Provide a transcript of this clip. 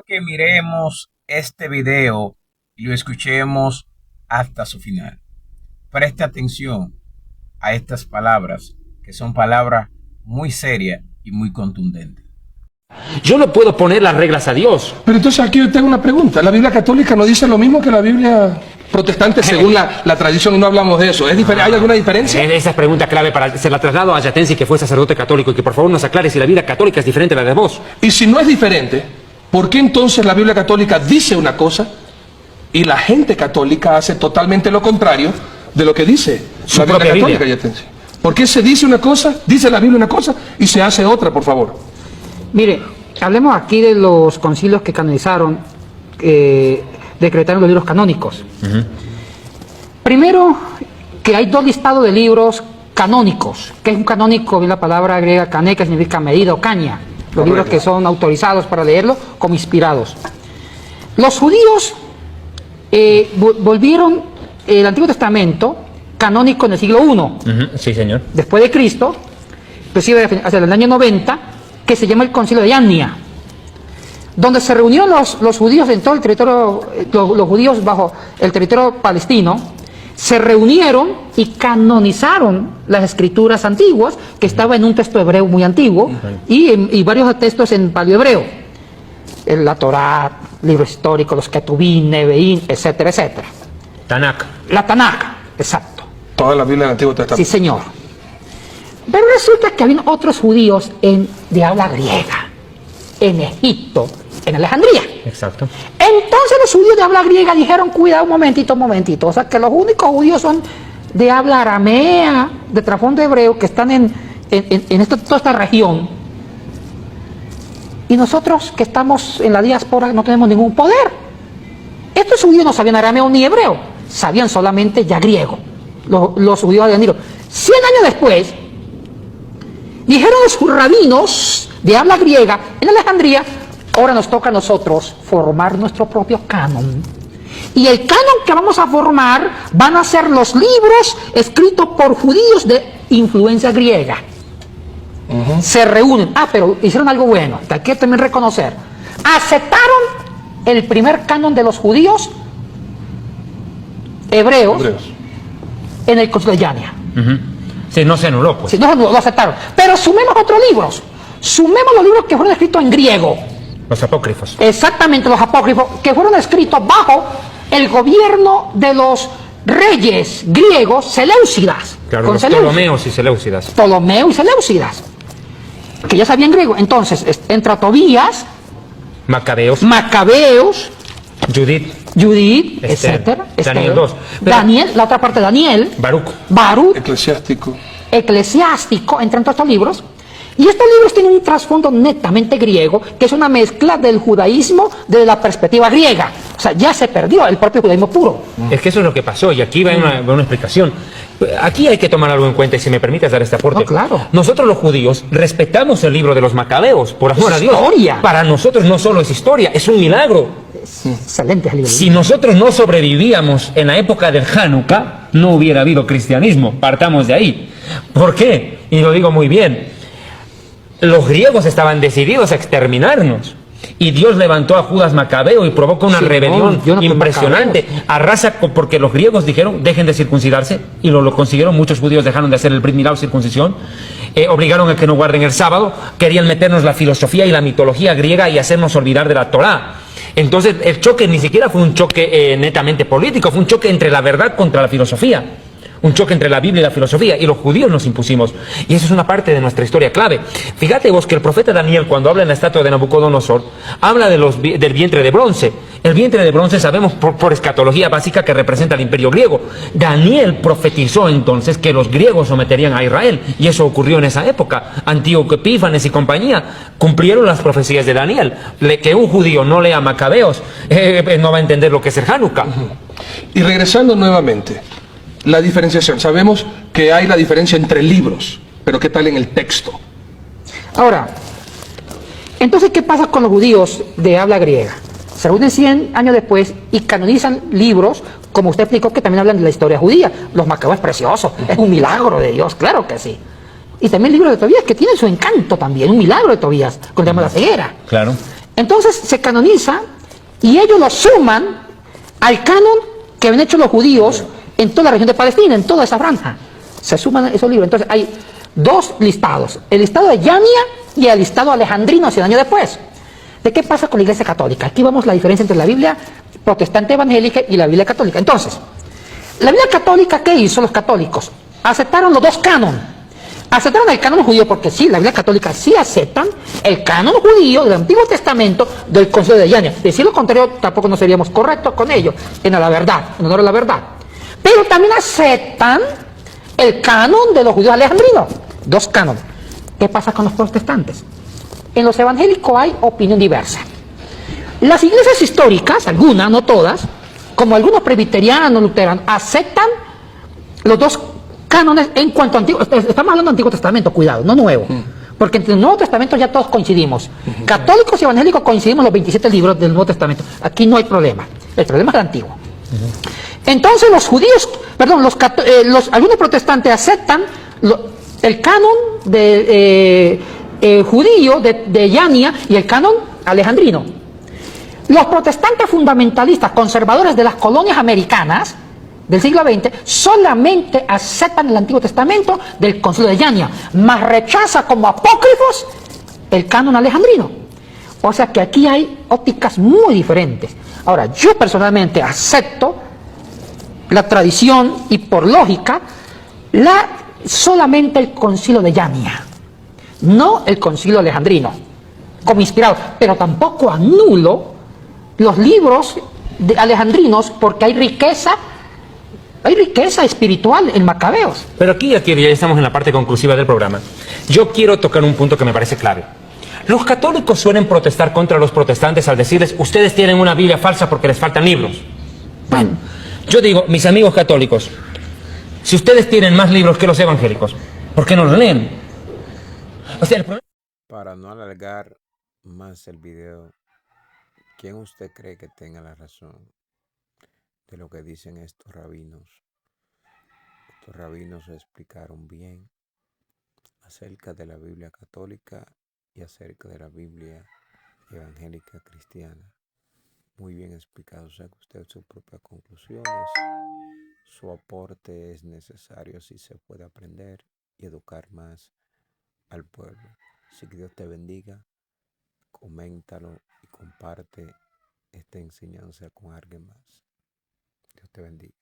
que miremos este video y lo escuchemos hasta su final. Preste atención a estas palabras, que son palabras muy serias y muy contundentes. Yo no puedo poner las reglas a Dios. Pero entonces aquí yo tengo una pregunta. ¿La Biblia católica no dice lo mismo que la Biblia protestante según la tradición? No hablamos de eso. ¿Hay alguna diferencia? Esa es pregunta clave para... Se la traslado a Yatensi, que fue sacerdote católico, y que por favor nos aclare si la Biblia católica es diferente a la de vos. Y si no es diferente, ¿por qué entonces la Biblia católica dice una cosa y la gente católica hace totalmente lo contrario de lo que dice Su la Biblia propia católica, Biblia? Yatensi? ¿Por qué se dice una cosa, dice la Biblia una cosa y se hace otra, por favor? Mire, hablemos aquí de los concilios que canonizaron, decretaron los libros canónicos. Primero, que hay dos listados de libros canónicos. ¿Qué es un canónico? Viene la palabra griega kané, que significa medida o caña. Los libros que son autorizados para leerlo como inspirados. Los judíos volvieron el Antiguo Testamento canónico en el siglo I. Sí, señor. Después de Cristo, inclusive hacia el año 90, que se llama el Concilio de Yamnia, donde se reunieron los judíos en todo el territorio, los judíos bajo el territorio palestino, se reunieron y canonizaron las escrituras antiguas, que estaba en un texto hebreo muy antiguo, y varios textos en paleohebreo, la Torá, libros históricos, los Ketubín, Neveín, etcétera, etcétera. Tanakh. La Tanakh, exacto. Toda la Biblia del Antiguo Sí, Testamento. señor. Pero resulta que había otros judíos de habla griega, en Egipto, en Alejandría. Exacto. Entonces los judíos de habla griega dijeron, cuidado un momentito. O sea, que los únicos judíos son de habla aramea, de trasfondo hebreo, que están en toda esta región. Y nosotros que estamos en la diáspora no tenemos ningún poder. Estos judíos no sabían arameo ni hebreo, sabían solamente ya griego. Los judíos alejandrinos. 100 años después, dijeron los rabinos de habla griega en Alejandría, ahora nos toca a nosotros formar nuestro propio canon. Y el canon que vamos a formar van a ser los libros escritos por judíos de influencia griega. Se reúnen. Pero hicieron algo bueno, que hay que también reconocer. Aceptaron el primer canon de los judíos hebreos. En el Concilio de Yamnia. Sí, no se anuló, pues. Sí, no lo aceptaron. Pero sumemos otros libros. Sumemos los libros que fueron escritos en griego. Los apócrifos. Exactamente, los apócrifos, que fueron escritos bajo el gobierno de los reyes griegos seleucidas. Claro, los Ptolomeos y Seleucidas. Ptolomeo y Seleucidas, que ya sabían griego. Entonces, entra Tobías, Macabeos. Judith, Esther, etcétera. Daniel 2. Daniel, la otra parte, Daniel. Baruch. Eclesiástico, entran todos estos libros. Y estos libros tienen un trasfondo netamente griego, que es una mezcla del judaísmo desde la perspectiva griega. O sea, ya se perdió el propio judaísmo puro. Es que eso es lo que pasó, y aquí va una explicación. Aquí hay que tomar algo en cuenta, y si me permites dar este aporte. No, claro. Nosotros los judíos respetamos el libro de los Macabeos, por amor a Dios. Historia. Para nosotros no solo es historia, es un milagro. Excelente libro. Si nosotros no sobrevivíamos en la época del Hanukkah, no hubiera habido cristianismo. Partamos de ahí. ¿Por qué? Y lo digo muy bien. Los griegos estaban decididos a exterminarnos. Y Dios levantó a Judas Macabeo y provoca una rebelión impresionante. Arrasa porque los griegos dijeron, dejen de circuncidarse, y lo consiguieron. Muchos judíos dejaron de hacer el Brit Milá o circuncisión. Obligaron a que no guarden el sábado. Querían meternos la filosofía y la mitología griega y hacernos olvidar de la Torá. Entonces el choque ni siquiera fue un choque netamente político, fue un choque entre la verdad contra la filosofía. Un choque entre la Biblia y la filosofía, y los judíos nos impusimos. Y eso es una parte de nuestra historia clave. Fíjate vos que el profeta Daniel, cuando habla en la estatua de Nabucodonosor, habla del vientre de bronce. El vientre de bronce sabemos por escatología básica que representa el imperio griego. Daniel profetizó entonces que los griegos someterían a Israel, y eso ocurrió en esa época. Antíoco Epífanes y compañía cumplieron las profecías de Daniel. Que un judío no lea Macabeos no va a entender lo que es el Hanukkah. Y regresando nuevamente, la diferenciación. Sabemos que hay la diferencia entre libros, pero ¿qué tal en el texto? Ahora, entonces, ¿qué pasa con los judíos de habla griega? Se reúnen 100 años después y canonizan libros, como usted explicó, que también hablan de la historia judía. Los Macabeos es precioso, es un milagro de Dios, claro que sí. Y también el libro de Tobías, que tiene su encanto también, un milagro de Tobías, con el tema de la ceguera. Claro. Entonces se canoniza y ellos lo suman al canon que habían hecho los judíos en toda la región de Palestina, en toda esa franja. Se suman esos libros. Entonces hay dos listados, el listado de Yania y el listado alejandrino 100 años después. ¿De qué pasa con la Iglesia Católica? Aquí vemos la diferencia entre la Biblia protestante evangélica y la Biblia católica. Entonces, la Biblia católica, ¿qué hizo los católicos? Aceptaron los dos cánones. Aceptaron el canon judío porque sí, la Biblia católica sí aceptan el canon judío del Antiguo Testamento del Concilio de Yania. Decir lo contrario, tampoco no seríamos correctos con ellos, en la verdad, en honor a la verdad. Pero también aceptan el canon de los judíos alejandrinos. Dos cánones. ¿Qué pasa con los protestantes? En los evangélicos hay opinión diversa. Las iglesias históricas, algunas, no todas, como algunos presbiterianos, luteranos, aceptan los dos cánones en cuanto a Antiguo. Estamos hablando de Antiguo Testamento, cuidado, no Nuevo. Porque entre el Nuevo Testamento ya todos coincidimos. Católicos y evangélicos coincidimos en los 27 libros del Nuevo Testamento. Aquí no hay problema. El problema es el Antiguo. Entonces los judíos, perdón, algunos protestantes aceptan el canon de judío de Yania y el canon alejandrino. Los protestantes fundamentalistas conservadores de las colonias americanas del siglo XX solamente aceptan el Antiguo Testamento del Concilio de Yania, mas rechaza como apócrifos el canon alejandrino. O sea que aquí hay ópticas muy diferentes. Ahora, yo personalmente acepto la tradición y por lógica solamente el Concilio de Yania, no el Concilio alejandrino como inspirado, pero tampoco anulo los libros alejandrinos porque hay riqueza espiritual en Macabeos. Pero aquí ya estamos en la parte conclusiva del programa. Yo quiero tocar un punto que me parece clave. Los católicos suelen protestar contra los protestantes al decirles, ustedes tienen una Biblia falsa porque les faltan libros. Bueno, yo digo, mis amigos católicos, si ustedes tienen más libros que los evangélicos, ¿por qué no los leen? O sea, Para no alargar más el video, ¿quién usted cree que tenga la razón de lo que dicen estos rabinos? Estos rabinos explicaron bien acerca de la Biblia católica y acerca de la Biblia evangélica cristiana. Muy bien explicado, saque usted sus propias conclusiones. Su aporte es necesario si se puede aprender y educar más al pueblo. Así que Dios te bendiga, coméntalo y comparte esta enseñanza con alguien más. Dios te bendiga.